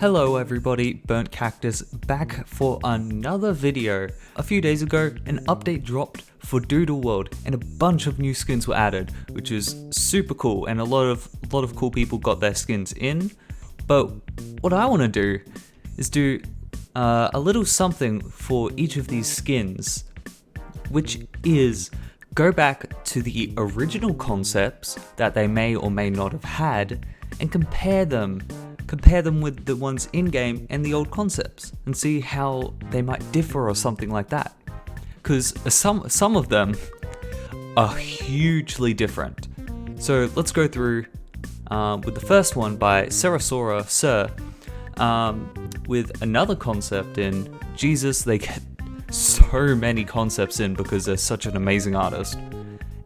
Hello everybody, Burnt Cactus back for another video. A few days ago, an update dropped for Doodle World and a bunch of new skins were added, which is super cool, and a lot of cool people got their skins in. But what I want to do is do a little something for each of these skins, which is go back to the original concepts that they may or may not have had and compare them with the ones in-game and the old concepts and see how they might differ or something like that. Because some of them are hugely different. So let's go through with the first one by Sora, with another concept in. Jesus, they get so many concepts in because they're such an amazing artist.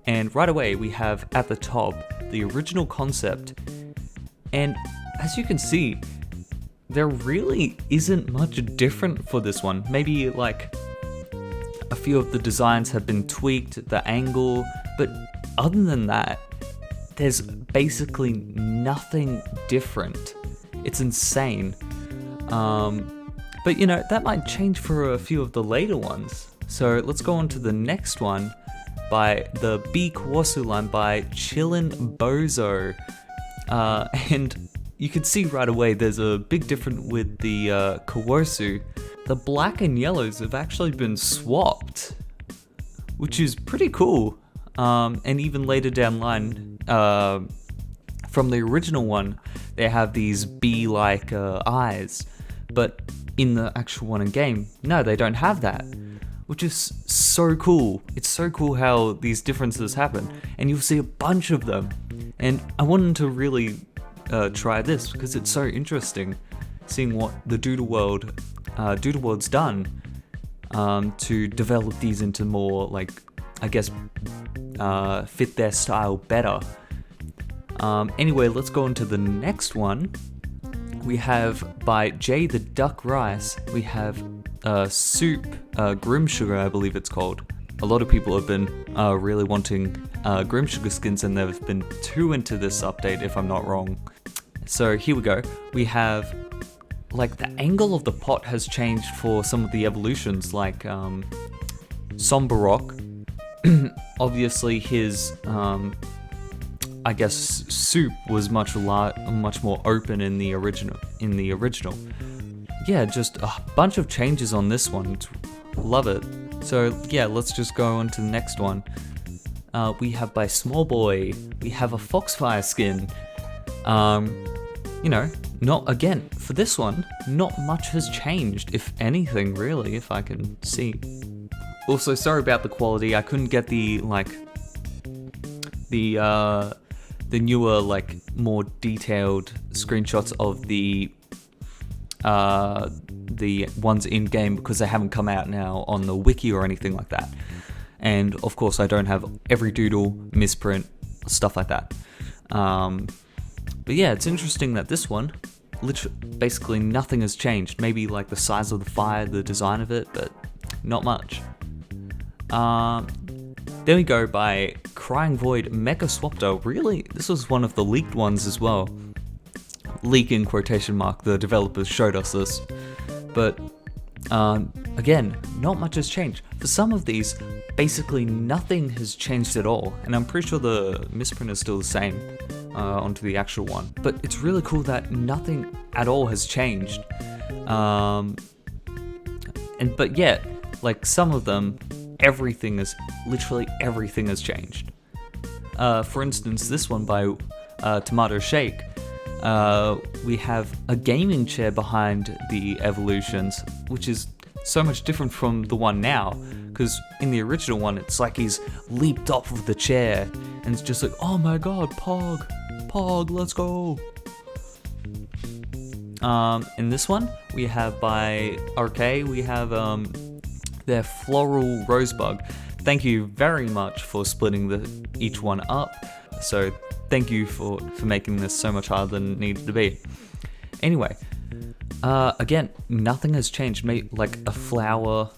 And right away we have at the top the original concept, and as you can see, there really isn't much different for this one. Maybe like a few of the designs have been tweaked, the angle, but other than that, there's basically nothing different. It's insane. But you know, that might change for a few of the later ones. So let's go on to the next one by the B Kawasu line by chillinbozo. And you can see right away there's a big difference with the Kawasu. The black and yellows have actually been swapped, which is pretty cool. And even later down line, from the original one, they have these bee-like eyes, but in the actual one in game, no, they don't have that, which is so cool. It's so cool how these differences happen, and you'll see a bunch of them. And I wanted to really try this because it's so interesting seeing what the Doodle World's done to develop these into more, like, I guess, fit their style better. Anyway, let's go on to the next one. We have by Jay the Duck Rice, we have Soup Grim Sugar, I believe it's called. A lot of people have been really wanting Grim Sugar skins, and they've been too into this update if I'm not wrong. So here we go. We have, like, the angle of the pot has changed for some of the evolutions, like Somber Rock. Obviously his, I guess, Soup was much more open in the original. Yeah, just a bunch of changes on this one. Love it. So yeah, let's just go on to the next one. We have by Small Boy, we have a foxfire skin. You know, for this one, not much has changed, if anything, really, if I can see. Also, sorry about the quality, I couldn't get the newer, like, more detailed screenshots of the ones in game because they haven't come out now on the wiki or anything like that. And of course, I don't have every doodle, misprint, stuff like that. But yeah, it's interesting that this one, basically nothing has changed. Maybe like the size of the fire, the design of it, but not much. Then we go by Crying Void Mecha Swapto. Really, this was one of the leaked ones as well. Leak in quotation mark, the developers showed us this. But again, not much has changed. For some of these, basically nothing has changed at all. And I'm pretty sure the misprint is still the same onto the actual one. But it's really cool that nothing at all has changed. But yet, like, some of them, literally everything has changed. For instance, this one by Tomato Shake, we have a gaming chair behind the evolutions, which is so much different from the one now, because in the original one, it's like he's leaped off of the chair, and it's just like, oh my god, Pog, let's go. In this one, we have by RK, we have their Floral Rosebud. Thank you very much for splitting each one up. So thank you for making this so much harder than it needed to be. Anyway, again, nothing has changed. Maybe like a flower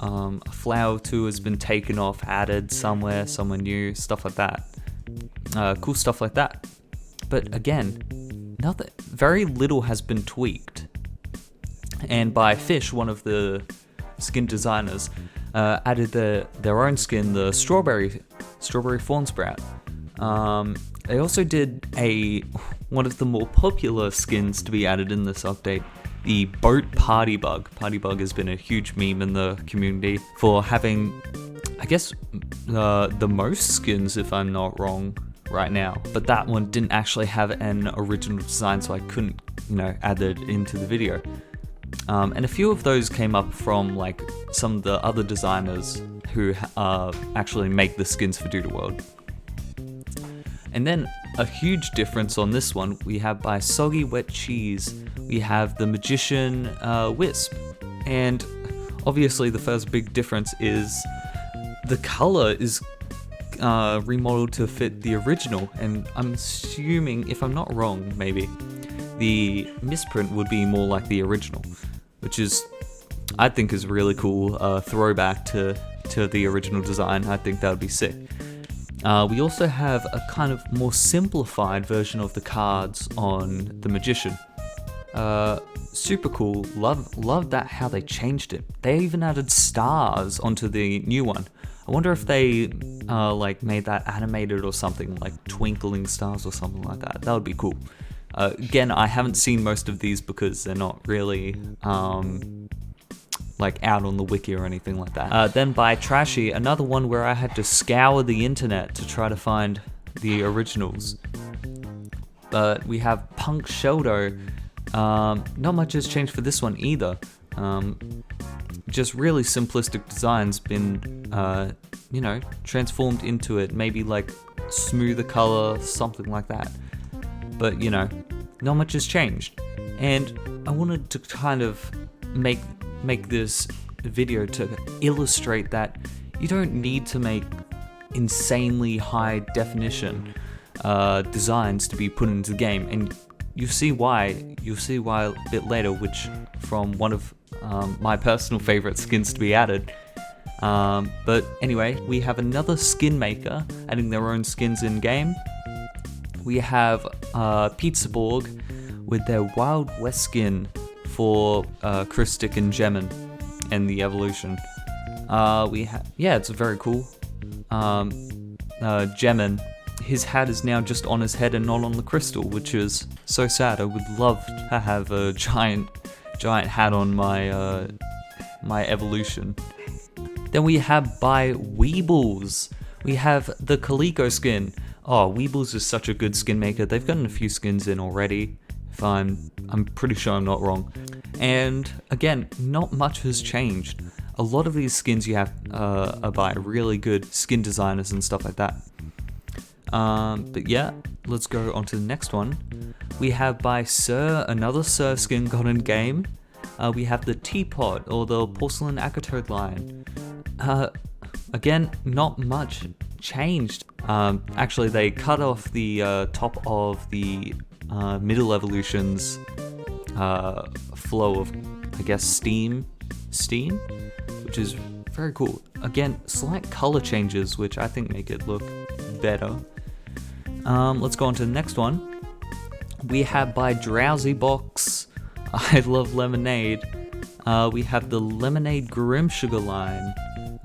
too has been taken off, added somewhere new, stuff like that. Cool stuff like that. But again, very little has been tweaked. And by Fish, one of the skin designers, added their own skin, the strawberry fawn sprout. They also did one of the more popular skins to be added in this update, the boat party bug. Party bug has been a huge meme in the community for having, I guess, the most skins, if I'm not wrong, right now. But that one didn't actually have an original design, so I couldn't, add it into the video. And a few of those came up from like some of the other designers who actually make the skins for Doodle World. And then a huge difference on this one, we have by Soggy Wet Cheese, we have the Magician Wisp. And obviously the first big difference is the color is remodeled to fit the original. And I'm assuming, if I'm not wrong, maybe, the misprint would be more like the original, which is, I think, is really cool throwback to the original design. I think that would be sick. We also have a kind of more simplified version of the cards on the Magician. Super cool. Love that how they changed it. They even added stars onto the new one. I wonder if they like made that animated or something, like twinkling stars or something like that. That would be cool. Again, I haven't seen most of these because they're not really like out on the wiki or anything like that. Then by Trashy, another one where I had to scour the internet to try to find the originals. But we have Punk Sheldo. Not much has changed for this one either. Just really simplistic designs been, transformed into it. Maybe like smoother color, something like that. But, not much has changed. And I wanted to kind of make this video to illustrate that you don't need to make insanely high definition designs to be put into the game, and you'll see why a bit later, which from one of my personal favorite skins to be added. But anyway, we have another skin maker adding their own skins in game. We have Pizzaboard with their Wild West skin for Christic and Gemin and the evolution. It's very cool. Gemin, his hat is now just on his head and not on the crystal, which is so sad. I would love to have a giant hat on my my evolution. Then we have by Weebles, we have the Calico skin. Oh, Weebles is such a good skin maker. They've gotten a few skins in already. If I'm pretty sure I'm not wrong. And again, not much has changed. A lot of these skins you have are by really good skin designers and stuff like that. But yeah, let's go on to the next one. We have by Sir, another Sir skin got in game. We have the Teapot, or the Porcelain Acatode line. Again, not much changed. Actually, they cut off the top of the middle evolution's flow of, I guess, steam, which is very cool. Again, slight color changes, which I think make it look better. Let's go on to the next one. We have by Drowsy Box, I Love Lemonade. We have the Lemonade Grim Sugar line.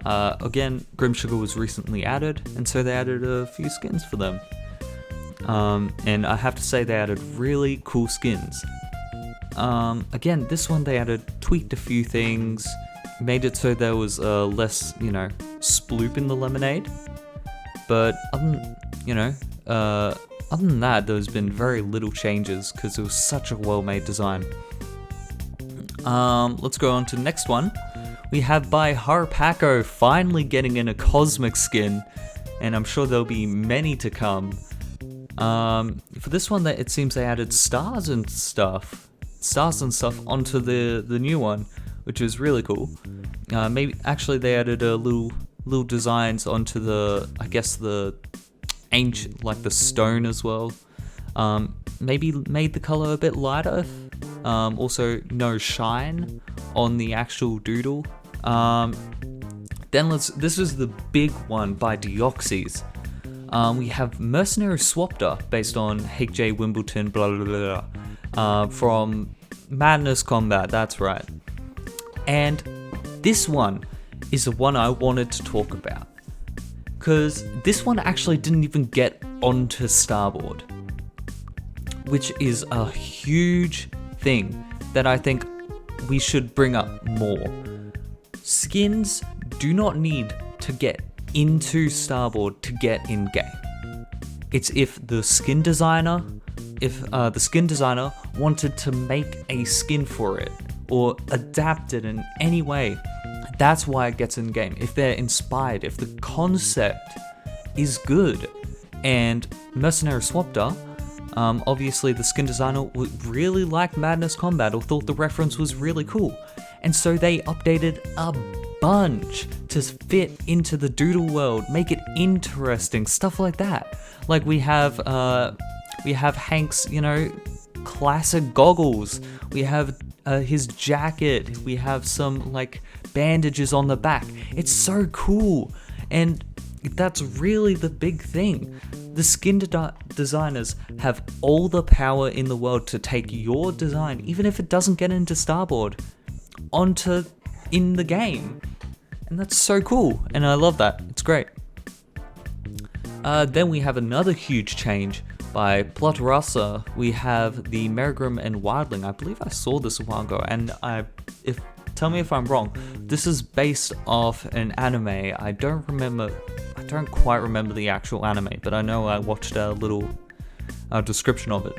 Again, Grim Sugar was recently added, and so they added a few skins for them. And I have to say they added really cool skins. Again, this one they tweaked a few things, made it so there was less, sploop in the lemonade. But other than that, there's been very little changes because it was such a well-made design. Let's go on to the next one. We have by Haripako finally getting in a cosmic skin, and I'm sure there'll be many to come. For this one, it seems they added stars and stuff onto the new one, which is really cool. Maybe actually they added a little designs onto the ancient, like the stone as well. Maybe made the color a bit lighter. Also no shine on the actual doodle. This is the big one by Deoxys. We have Mercenary Swapter based on Hake J Wimbledon, blah blah blah, from Madness Combat, that's right. And this one is the one I wanted to talk about, because this one actually didn't even get onto Starboard, which is a huge thing that I think we should bring up more. Skins do not need to get into Starboard to get in game. It's if the skin designer wanted to make a skin for it or adapt it in any way, that's why it gets in game. If they're inspired, if the concept is good. And Mercenary Swapter, obviously the skin designer really liked Madness Combat or thought the reference was really cool. And so they updated a bunch to fit into the Doodle world, make it interesting, stuff like that. Like we have Hank's, classic goggles. We have his jacket. We have some like bandages on the back. It's so cool, and that's really the big thing. The skin designers have all the power in the world to take your design, even if it doesn't get into Starboard, onto in the game. And that's so cool, and I love that. It's great. Then we have another huge change by Plotrasa. We have the Merigrim and Wildling. I believe I saw this a while ago, and tell me if I'm wrong. This is based off an anime. I don't quite remember the actual anime, but I know I watched a little description of it.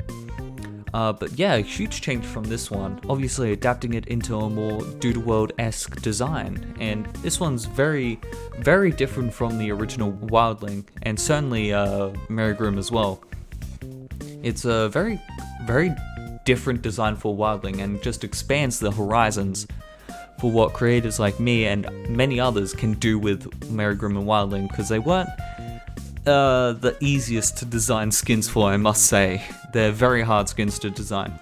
But yeah, a huge change from this one. Obviously adapting it into a more Doodle World-esque design. And this one's very, very different from the original Wildling, and certainly Merigrim as well. It's a very, very different design for Wildling, and just expands the horizons for what creators like me and many others can do with Merigrim and Wildling, because they weren't the easiest to design skins for, I must say. They're very hard skins to design.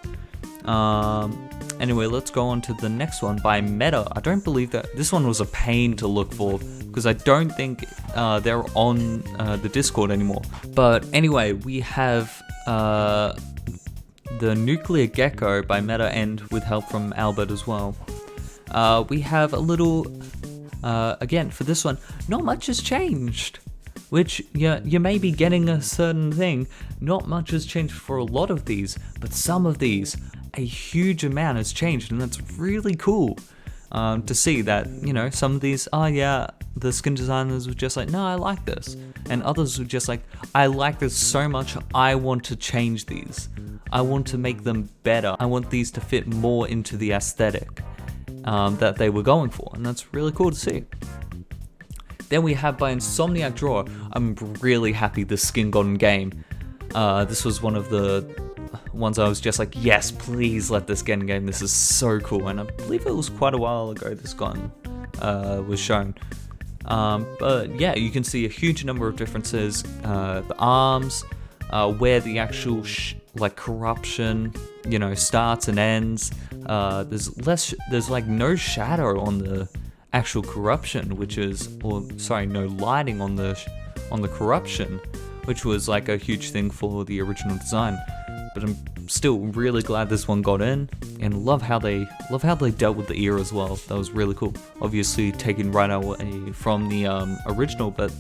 Anyway, let's go on to the next one by Meta. I don't believe that this one was a pain to look for, because I don't think they're on the Discord anymore. But anyway, we have the Nuclear Gecko by Meta, and with help from Albert as well. We have a little, again, for this one, not much has changed. Which, you may be getting a certain thing. Not much has changed for a lot of these, but some of these, a huge amount has changed, and that's really cool to see that, some of these, the skin designers were just like, no, I like this. And others were just like, I like this so much, I want to change these. I want to make them better. I want these to fit more into the aesthetic that they were going for, and that's really cool to see. Then we have by Insomniac Drawer. I'm really happy this skin got in game. This was one of the ones I was just like, yes, please let this get in game. This is so cool. And I believe it was quite a while ago this gun was shown. But yeah, you can see a huge number of differences. The arms, where the actual corruption, starts and ends. There's like no shadow on the actual corruption, no lighting on the corruption, which was like a huge thing for the original design. But I'm still really glad this one got in, and love how they dealt with the ear as well. That was really cool. Obviously taken right away from the original, but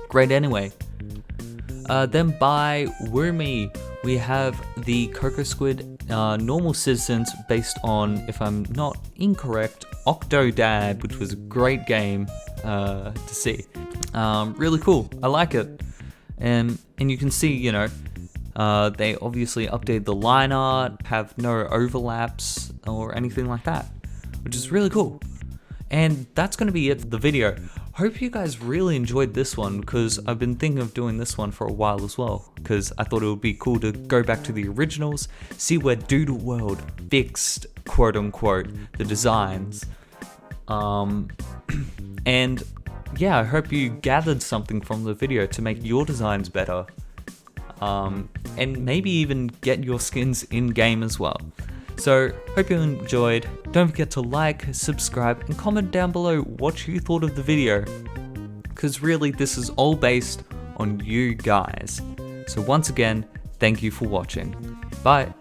great anyway. Then by Wurmi, we have the Coco Squid normal citizens based on, if I'm not incorrect, Octodad, which was a great game to see. Really cool. I like it. And you can see, they obviously updated the line art, have no overlaps or anything like that, which is really cool. And that's going to be it for the video. Hope you guys really enjoyed this one, because I've been thinking of doing this one for a while as well, because I thought it would be cool to go back to the originals, see where Doodle World fixed, quote unquote, the designs. And yeah, I hope you gathered something from the video to make your designs better. And maybe even get your skins in game as well. So, hope you enjoyed. Don't forget to like, subscribe, and comment down below what you thought of the video, because really this is all based on you guys. So once again, thank you for watching. Bye.